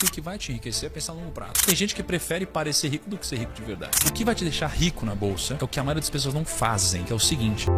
E o que vai te enriquecer é pensar no longo prazo. Tem gente que prefere parecer rico do que ser rico de verdade. O que vai te deixar rico na bolsa é o que a maioria das pessoas não fazem, que é o seguinte.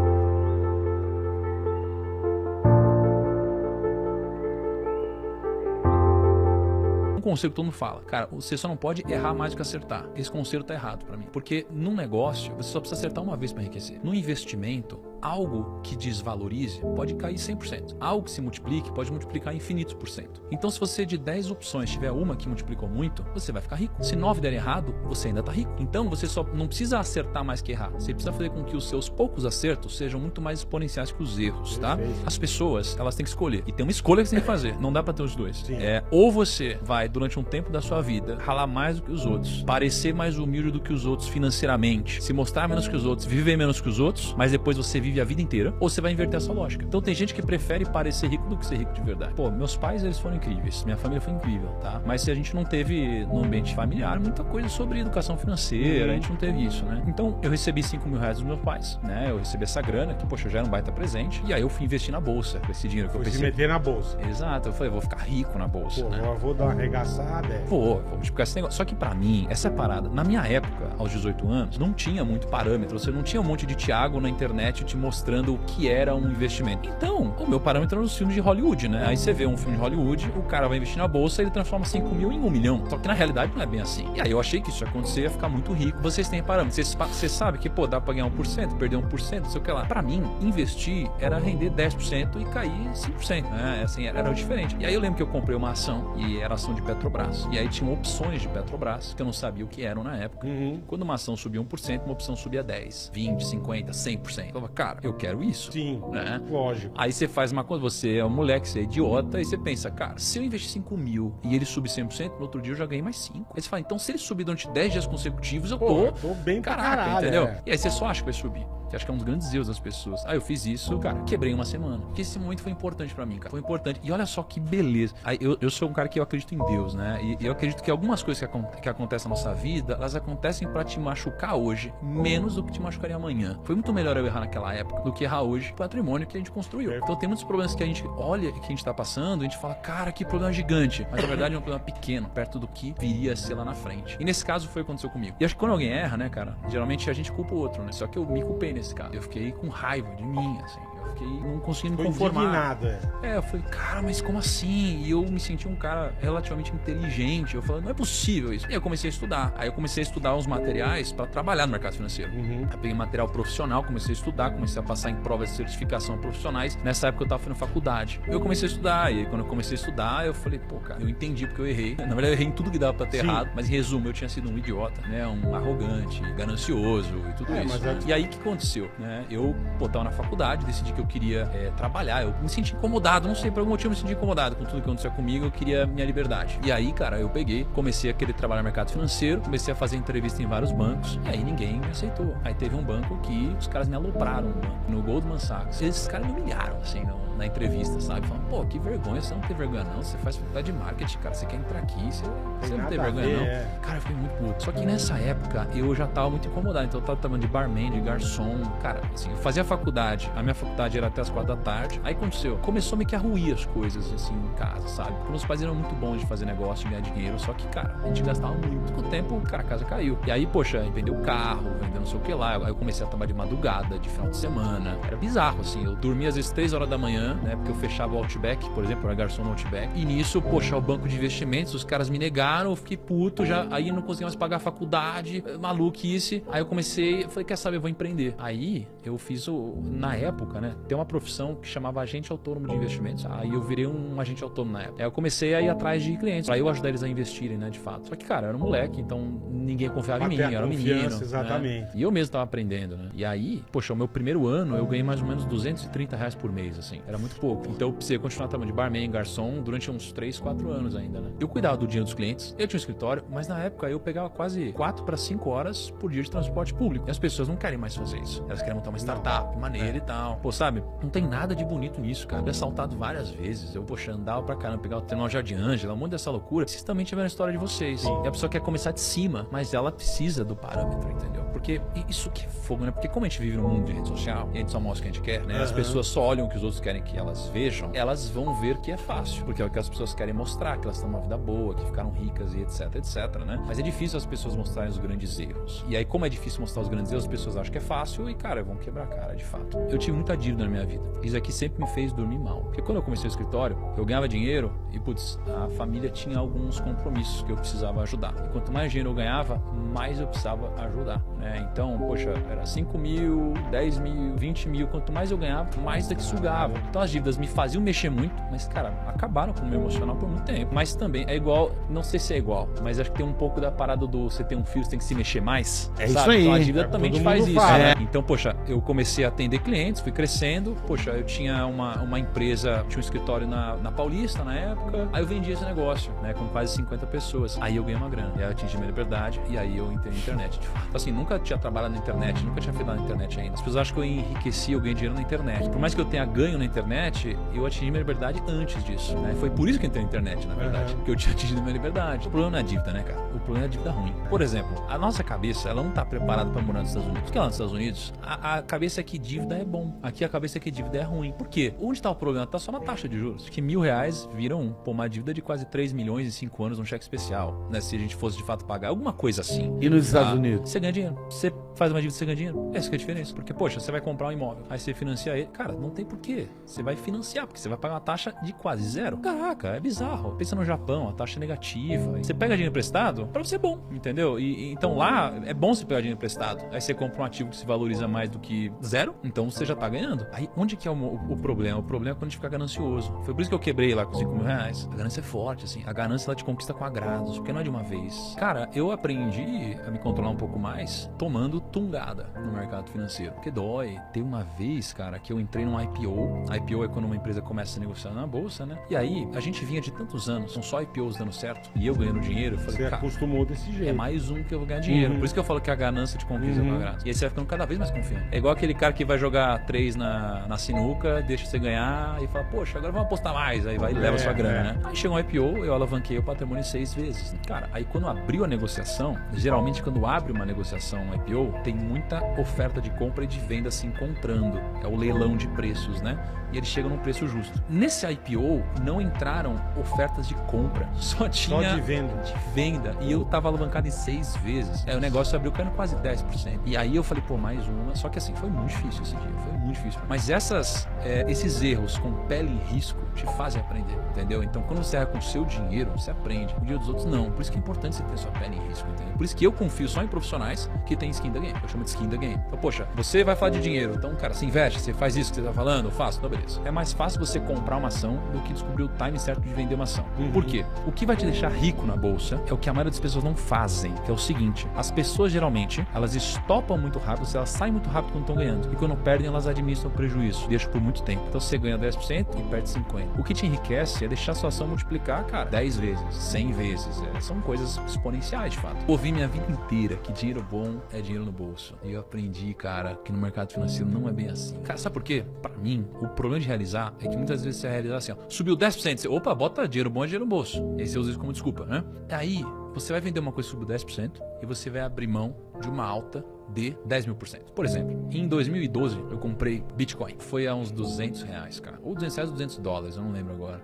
Um conselho que todo mundo fala, cara, você só não pode errar mais do que acertar. Esse conselho tá errado pra mim. Porque num negócio, você só precisa acertar uma vez pra enriquecer. No investimento, algo que desvalorize pode cair 100%. Algo que se multiplique pode multiplicar infinitos por cento. Então, se você de 10 opções tiver uma que multiplicou muito, você vai ficar rico. Se 9 derem errado, você ainda tá rico. Então, você só não precisa acertar mais que errar. Você precisa fazer com que os seus poucos acertos sejam muito mais exponenciais que os erros, tá? As pessoas, elas têm que escolher. E tem uma escolha que você tem que fazer. Não dá pra ter os dois. Sim. Ou você vai, durante um tempo da sua vida, ralar mais do que os outros, parecer mais humilde do que os outros financeiramente, se mostrar menos que os outros, viver menos que os outros, mas depois você vive a vida inteira, ou você vai inverter essa lógica. Então tem gente que prefere parecer rico do que ser rico de verdade. Pô, meus pais, eles foram incríveis, minha família foi incrível, tá? Mas se a gente não teve no ambiente familiar muita coisa sobre educação financeira, a gente não teve isso, né? Então eu recebi 5 mil reais dos meus pais, né? Eu recebi essa grana, que poxa, já era um baita presente, e aí eu fui investir na bolsa, com esse dinheiro que eu Foi se pensei. meter na bolsa. Exato, eu falei, vou ficar rico na bolsa, Pô, né? eu vou dar uma arregaçada. Vou multiplicar esse negócio. Só que pra mim, essa é a parada. Na minha época, aos 18 anos, não tinha muito parâmetro. Você não tinha um monte de Thiago na internet te mostrando o que era um investimento. Então, o meu parâmetro era os filmes de Hollywood, né? Aí você vê um filme de Hollywood, o cara vai investir na bolsa e ele transforma 5 mil em 1 milhão. Só que na realidade não é bem assim. E aí eu achei que isso ia acontecer, ia ficar muito rico. Vocês têm parâmetros. Você sabe que, pô, dá pra ganhar 1%, perder 1%, não sei o que lá. Pra mim, investir era render 10% e cair 5%, né? Assim, era diferente. E aí eu lembro que eu comprei uma ação, e era ação de Petrobras. E aí tinha opções de Petrobras, que eu não sabia o que eram na época. Quando uma ação subia 1%, uma opção subia 10%, 20%, 50%, 100%. Eu falava, cara, eu quero isso. Sim, né? Lógico. Aí você faz uma coisa, você é um moleque, você é idiota, e você pensa, cara, se eu investir 5 mil e ele subir 100%, no outro dia eu já ganhei mais 5. Aí você fala, então se ele subir durante 10 dias consecutivos, eu tô bem pra caraca, caralho, entendeu? é. E aí você só acha que vai subir. Que acho que é um dos grandes erros das pessoas. Aí eu fiz isso, cara, quebrei uma semana. Porque esse momento foi importante pra mim, cara. Foi importante. E olha só que beleza. Aí eu sou um cara que eu acredito em Deus, né? E eu acredito que algumas coisas que acontecem na nossa vida, elas acontecem pra te machucar hoje, menos do que te machucaria amanhã. Foi muito melhor eu errar naquela época do que errar hoje o patrimônio que a gente construiu. Então tem muitos problemas que a gente olha e que a gente tá passando, e a gente fala, cara, que problema gigante. Mas na verdade é um problema pequeno, perto do que viria a ser lá na frente. E nesse caso foi o que aconteceu comigo. E acho que quando alguém erra, né, cara, geralmente a gente culpa o outro, né? Só que eu me culpei nesse caso. Eu fiquei com raiva de mim, assim. Eu fiquei, não conseguia me conformar. Indignado, eu falei, cara, mas como assim? E eu me senti um cara relativamente inteligente. Eu falei, não é possível isso. E aí eu comecei a estudar. Aí eu comecei a estudar uns materiais para trabalhar no mercado financeiro. Eu peguei material profissional, comecei a estudar, comecei a passar em provas de certificação profissionais. Nessa época eu tava fazendo faculdade. Eu comecei a estudar. E aí quando eu comecei a estudar, eu falei, pô, cara, eu entendi porque eu errei. Na verdade, eu errei em tudo que dava pra ter errado. Mas em resumo, eu tinha sido um idiota, né? Um arrogante, ganancioso e tudo isso. E aí o que aconteceu, né? Eu, pô, tava na faculdade, decidi que eu queria trabalhar. Eu me senti incomodado, não sei, por algum motivo eu me senti incomodado com tudo que aconteceu comigo. Eu queria minha liberdade. E aí, cara, eu peguei, comecei a querer trabalhar no mercado financeiro, comecei a fazer entrevista em vários bancos, e aí ninguém me aceitou. Aí teve um banco que os caras me alopraram no Goldman Sachs. Esses caras me humilharam, assim, na entrevista, sabe? Falando, pô, que vergonha, você não tem vergonha não, você faz faculdade de marketing, cara, você quer entrar aqui, você não tem vergonha não. Cara, eu fiquei muito puto. Só que nessa época, eu já tava muito incomodado, então eu tava trabalhando de barman, de garçom, cara, assim, eu fazia faculdade, a minha faculdade era até as 4 da tarde, aí aconteceu, começou meio que a ruir as coisas, assim, em casa, sabe? Porque meus pais eram muito bons de fazer negócio, de ganhar dinheiro, só que, cara, a gente gastava muito. Com o tempo, cara, a casa caiu. E aí, poxa, vendeu o carro, vendeu não sei o que lá, aí eu comecei a trabalhar de madrugada, de final de semana, era bizarro, assim, eu dormia às vezes 3 horas da manhã, né, porque eu fechava o Outback, por exemplo, eu era garçom no Outback, e nisso, poxa, o banco de investimentos, os caras me negaram, eu fiquei puto, já, aí eu não conseguia mais pagar a faculdade, maluquice, aí eu comecei, eu falei, quer saber, eu vou empreender. Aí, eu fiz na época, né, tem uma profissão que chamava agente autônomo de investimentos, aí eu virei um agente autônomo na época. Aí eu comecei a ir atrás de clientes, pra eu ajudar eles a investirem, né, de fato. Só que, cara, eu era um moleque, então ninguém confiava em mim, eu era um menino. Exatamente. Né? E eu mesmo tava aprendendo, né. E aí, poxa, o meu primeiro ano, eu ganhei mais ou menos R$230 por mês, assim, era muito pouco. Então eu precisei continuar trabalhando de barman, garçom, durante uns 3, 4 anos ainda, né. Eu cuidava do dinheiro dos clientes, eu tinha um escritório, mas na época eu pegava quase 4 para 5 horas por dia de transporte público. E as pessoas não querem mais fazer isso. Elas querem montar uma startup maneira e tal. Pô, sabe? Não tem nada de bonito nisso, cara. Eu fui assaltado várias vezes. Eu, poxa, andava pra caramba, pegar o trem no Jardim Ângela, um monte dessa loucura. Vocês também tiveram a história de vocês. E a pessoa quer começar de cima, mas ela precisa do parâmetro, entendeu? Porque isso que é fogo, né? Porque como a gente vive num mundo de rede social, e a gente só mostra o que a gente quer, né? As pessoas só olham o que os outros querem que elas vejam, elas vão ver que é fácil. Porque é o que as pessoas querem mostrar, que elas têm uma vida boa, que ficaram ricas e etc, etc, né? Mas é difícil as pessoas mostrarem os grandes erros. E aí, como é difícil mostrar os grandes erros, as pessoas acham que é fácil e, cara, vão quebrar a cara, de fato. Eu tive muita dívida na minha vida. Isso aqui sempre me fez dormir mal. Porque quando eu comecei o escritório, eu ganhava dinheiro e, putz, a família tinha alguns compromissos que eu precisava ajudar. E quanto mais dinheiro eu ganhava, mais eu precisava ajudar, né? Então, poxa, era 5 mil, 10 mil, 20 mil. Quanto mais eu ganhava, mais daqui sugava. Então as dívidas me faziam mexer muito, mas, cara, acabaram com o meu emocional por muito tempo. Mas também é igual, não sei se é igual, mas acho que tem um pouco da parada do você ter um filho, você tem que se mexer mais. É sabe? isso aí. Então a dívida também te faz isso, fala, né? Então, poxa, eu comecei a atender clientes, fui crescendo. Poxa, eu tinha uma empresa, tinha um escritório na Paulista na época. Aí eu vendi esse negócio, né, com quase 50 pessoas. Aí eu ganhei uma grana, e aí eu atingi minha liberdade, e aí eu entrei na internet, de fato. Assim, nunca tinha trabalhado na internet, nunca tinha feito nada na internet ainda. As pessoas acham que eu enriqueci, eu ganhei dinheiro na internet. Por mais que eu tenha ganho na internet, eu atingi minha liberdade antes disso, né? Foi por isso que eu entrei na internet, na verdade, porque eu tinha atingido minha liberdade. O problema não é a dívida, né, cara? O problema é a dívida ruim. Por exemplo, a nossa cabeça, ela não tá preparada para morar nos Estados Unidos. Porque lá nos Estados Unidos, a cabeça é que dívida é bom. Aqui a cabeça é que dívida é ruim. Por quê? Onde tá o problema? Tá só na taxa de juros. Que R$1.000 viram uma dívida de quase 3 milhões em 5 anos num cheque especial, né? Se a gente fosse de fato pagar alguma coisa assim. E nos Estados Unidos? Você ganha dinheiro. Você faz uma dívida, você ganha dinheiro. Essa que é a diferença. Porque, poxa, você vai comprar um imóvel, aí você financia ele. Cara, não tem porquê. Você vai financiar, porque você vai pagar uma taxa de quase zero. Caraca, é bizarro. Pensa no Japão, a taxa é negativa. Você pega dinheiro emprestado, pra você é bom, entendeu? E então lá, é bom você pegar dinheiro emprestado. Aí você compra um ativo que se valoriza mais do que zero, então você já tá ganhando. Aí, onde que é o problema? O problema é quando a gente fica ganancioso. Foi por isso que eu quebrei lá com R$5.000. A ganância é forte, assim. A ganância, ela te conquista com agrados, porque não é de uma vez. Cara, eu aprendi a me controlar um pouco mais tomando tungada no mercado financeiro. Porque dói. Tem uma vez, cara, que eu entrei num IPO. IPO é quando uma empresa começa a negociar na bolsa, né? E aí, a gente vinha de tantos anos, são só IPOs dando certo, e eu ganhando dinheiro. Eu falei, você cara, acostumou desse jeito. é mais um que eu vou ganhar dinheiro. Por isso que eu falo que a ganância te conquista com agrados. E aí você vai ficando cada vez mais confiante. É igual aquele cara que vai jogar 3 na sinuca, deixa você ganhar e fala, poxa, agora vamos apostar mais. Aí vai e leva sua grana, né? Aí chegou um IPO, eu alavanquei o patrimônio 6 vezes. Cara, aí quando abriu a negociação, geralmente quando abre uma negociação, um IPO, tem muita oferta de compra e de venda se encontrando. É o leilão de preços, né? E eles chegam num preço justo. Nesse IPO, não entraram ofertas de compra. Só tinha só de venda. E eu tava alavancado em 6 vezes. Aí o negócio abriu caindo quase 10%. E aí eu falei, pô, mais uma. Só que assim, foi muito difícil esse dia. Foi muito difícil. Mas esses erros com pele em risco te fazem aprender, entendeu? Então, quando você erra com o seu dinheiro, você aprende. O dinheiro dos outros, não. Por isso que é importante você ter sua pele em risco, entendeu? Por isso que eu confio só em profissionais que têm skin da game. Eu chamo de skin da game. Então, poxa, você vai falar de dinheiro. Então, cara, você investe, você faz isso que você tá falando, eu faço, então beleza. É mais fácil você comprar uma ação do que descobrir o time certo de vender uma ação. Por quê? O que vai te deixar rico na bolsa é o que a maioria das pessoas não fazem, que é o seguinte: as pessoas geralmente, elas estopam muito rápido, elas saem muito rápido quando estão ganhando. E quando perdem, elas administram o prejuízo, deixam por muito tempo. Então você ganha 10% e perde 50%. O que te enriquece é deixar a sua ação multiplicar, cara, 10 vezes, 100 vezes. São coisas exponenciais, de fato. Ouvi minha vida inteira que dinheiro bom é dinheiro no bolso. E eu aprendi, cara, que no mercado financeiro não é bem assim. Cara, sabe por quê? Pra mim, o problema de realizar é que muitas vezes você realizar assim, ó, subiu 10%, você, opa, bota dinheiro bom é dinheiro no bolso. E aí você usa isso como desculpa, né? Aí, você vai vender uma coisa que subiu 10% e você vai abrir mão de uma alta de 10.000%. Por exemplo, em 2012 eu comprei Bitcoin. Foi a uns R$200, cara. Ou R$200 ou $200, eu não lembro agora.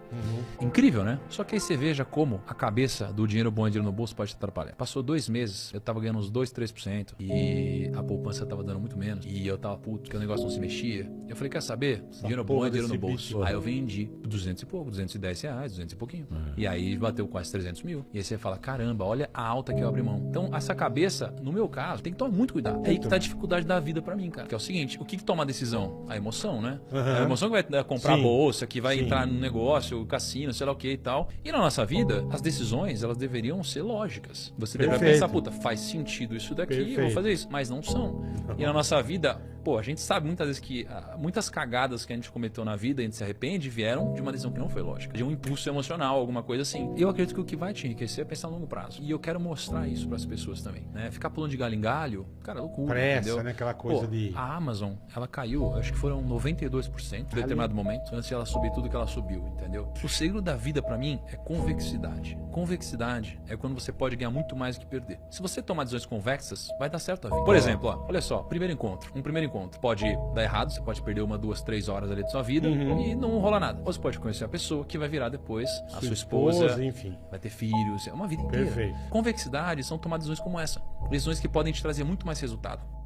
Incrível, né? Só que aí você veja como a cabeça do dinheiro bom e dinheiro no bolso pode te atrapalhar. Passou 2 meses, eu tava ganhando uns 2, 3% e a poupança tava dando muito menos. E eu tava puto, porque o negócio não se mexia. Eu falei, quer saber? Dinheiro bom é dinheiro no bolso. Aí eu vendi 200 e pouco, R$210, 200 e pouquinho. E aí bateu quase 300 mil. E aí você fala, caramba, olha a alta que eu abri mão. Então, essa cabeça, no meu caso, tem que tomar muito cuidado. É aí que tá a dificuldade da vida pra mim, cara. Que é o seguinte, o que toma a decisão? A emoção, né? A emoção que vai comprar a bolsa, que vai entrar no negócio, o cassino, sei lá o que e tal. E na nossa vida, as decisões, elas deveriam ser lógicas. Você deveria pensar, puta, faz sentido isso daqui, eu vou fazer isso. Mas não são. E na nossa vida, pô, a gente sabe muitas vezes que muitas cagadas que a gente cometeu na vida, a gente se arrepende, vieram de uma decisão que não foi lógica, de um impulso emocional, alguma coisa assim. Eu acredito que o que vai te enriquecer é pensar a longo prazo. E eu quero mostrar isso pras pessoas também, né? Ficar pulando de galho em galho, cara, loucura, Pressa, entendeu? né? Aquela coisa Pô, de... a Amazon, ela caiu, acho que foram 92% em determinado momento, antes de ela subir tudo que ela subiu, entendeu? O segredo da vida pra mim é convexidade. Convexidade é quando você pode ganhar muito mais do que perder. Se você tomar decisões convexas, vai dar certo a vida. Por exemplo, ó, olha só, primeiro encontro. Um primeiro encontro pode dar errado, você pode perder 1, 2, 3 horas ali de sua vida e não rola nada. Ou você pode conhecer a pessoa que vai virar depois a sua esposa, enfim. vai ter filhos, é uma vida inteira. Perfeito. Convexidade são tomar decisões como essa. Decisões que podem te trazer muito mais resultado.